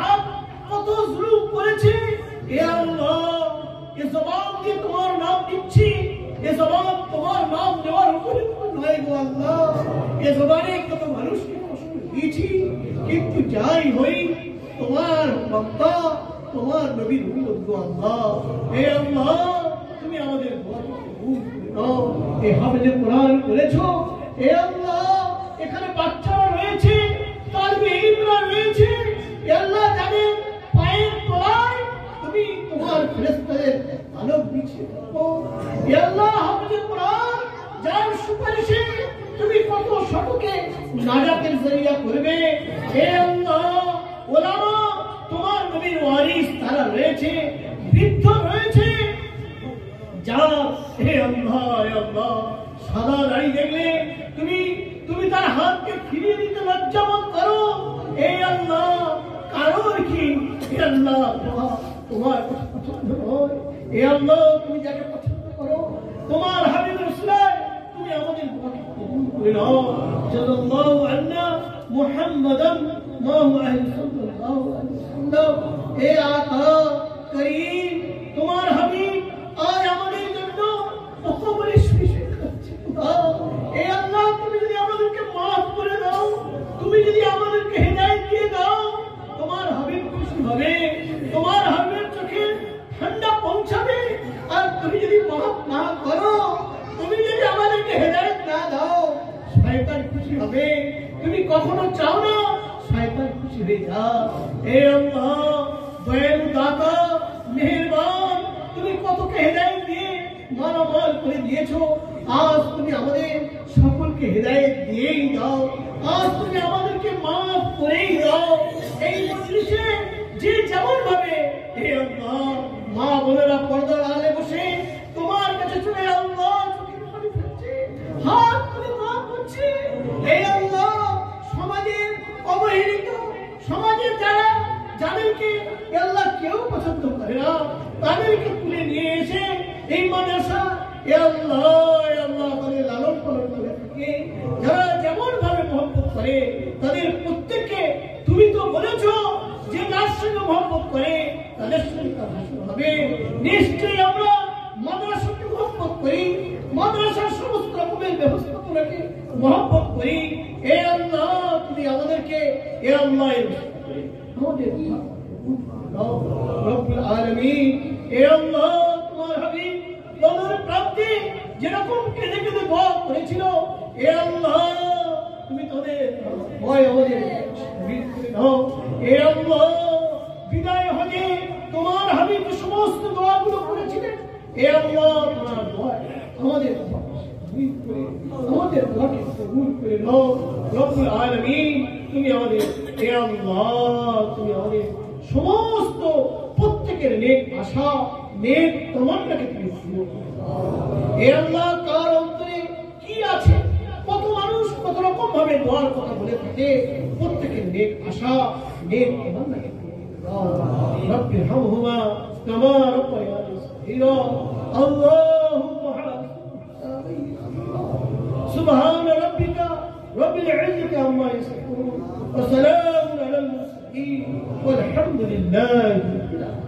হাত কত জুলুম করেছে। হে আল্লাহ, এ জবান দিয়ে তোমার নাম নিচ্ছি, এ জবান তোমার নাম নেওয়ার উপরে নয় গো আল্লাহ। এ জবানে কত মানুষকে কষ্ট দিয়েছি, কিন্তু যাই হই তোমার বান্দা, তোমার নবীর উম্মত গো আল্লাহ। হে আল্লাহ, তুমি আমাদের দোয়াকে কবুল করে নাও। এই হাফেজে কোরআন করেছো, হে আল্লাহ, এখানে বাচ্চারা রয়েছে, তালিবে ইলমরা রয়েছে, হে আল্লাহ, যাদের পায়ের তলায় তুমি তোমার ফেরেশতাদের আলোক বিছিয়ে দাও। হে আল্লাহ, হাফেজে কোরআন যার সুপারিশে তুমি কত শতকে নাজাতের জরিয়া করবে। হে আল্লাহ, ওলামা তোমার নবীর ওয়ারিস তারা রয়েছে, বৃদ্ধ রয়েছে, যা হে আল্লাহ, হে আল্লাহ, সাদা দাড়ি দেখলে তুমি তুমি তার হাতকে ফিরিয়ে দিতে লজ্জাবোধ করো। হে আল্লাহ, কারোর কি হে আল্লাহ তোমার পছন্দ নয়। হে আল্লাহ, তুমি যাকে পছন্দ করো তোমার হাবিব রাসূল তুমি আমাদের দোয়াকে কবুল করে নাও। সাল্লাল্লাহু আলাইহি মুহাম্মাদান মাহু আহলি সাল্লাল্লাহু আলাইহি ওয়াসাল্লাম। হে আকা করিম, তোমার হাবিব আজ আমাদের জন্য কত বড় সুবিচার করছে। হে আল্লাহ, তুমি যদি আমাদেরকে মাফ করে দাও, তুমি যদি আমাদেরকে হেদায়েত দিয়ে দাও, তোমার হাবিব খুশি হবে, তোমার হাবিবের চোখে ঠান্ডা পৌঁছাবে। আর তুমি যদি মাফ না করো, তুমি যদি আমাদেরকে হেদায়েত না দাও, শয়তান খুশি হবে। তুমি কখনো চাও না শয়তান খুশি হয়ে যা। হে আল্লাহ, দয়ালু দাতা, মেহেরবান, তুমি কতকে হেদায়েত দিয়ে মালামাল করে দিয়েছো। আজ তুমি আমাদের সকলকে হেদায়েত দিয়েই দাও। আজ তুমি আমাদেরকে মাফ করেই দাও। এই মজলিসে যে যেমন ভাবে হে আল্লাহ মা বোনেরা পর্দার আড়ালে বসে তোমার কাছে চলে আল্লাহ চোখের পানি ফেলছে, হাত তুলে দোয়া করছে। হে আল্লাহ, সমাজের অবহেলিত, সমাজের যাদেরকে আল্লাহ কেউ পছন্দ করে না, তাদেরকে তুলে নিয়ে এসে এই মাদ্রাসা হে আল্লাহ, হে আল্লাহ, তাদের লালন পালন করে থাকে। যারা যেমন ভাবে মহব্বত করে তাদের প্রত্যেককে তুমি তো বলেছো যে যার সঙ্গে মহব্বত করে তাদের সঙ্গে তার হাসর হবে। নিশ্চয়ই আমরা মাদ্রাসাকে মহব্বত করি, মাদ্রাসার সমস্ত রকমের ব্যবস্থাপনাকে মহব্বত করি। হে আল্লাহ, তুমি আমাদেরকে হে আল্লাহ আমাদের রব্বুল আলামিন, হে আল্লাহ, তোমার হাবিব বদর প্রান্তে যেরকম কেঁদে কেঁদে দোয়া করেছিল, হে আল্লাহ, তুমি তাদের ভয় আমাদের শহীদ করে দাও। হে আল্লাহ, বিদায় হজে তোমার হাবিব সমস্ত দোয়াগুলো করেছিলেন। হে আল্লাহ, তোমার দোয়া আমাদের আমাদের দোয়াকে কবুল করে নাও। রব্বুল আলামিন, তুমি আমাদের হে আল্লাহ, তুমি আমাদের সমস্ত প্রত্যেকের নেক আশা, নেক তমান্নাকে তুমি পূরণ করে দাও। হে আল্লাহ, কার অন্তরে কি আছে, কত মানুষ কত রকম ভাবে দোয়ার কথা বলে থাকে, প্রত্যেকের নেক আশা, নেক তমান্নাকে পূরণ করে দাও। রব্বি রহমহুমা কামা রাব্বায়ানি সগীরা। আল্লাহুম্মা সুবহান রাব্বিকা রব্বিল ইজ্জাতি আম্মা ইয়াসিফুন ওয়া সালামুন আলাল মুরসালিন ওয়ালহামদুলিল্লাহি রাব্বিল আলামিন।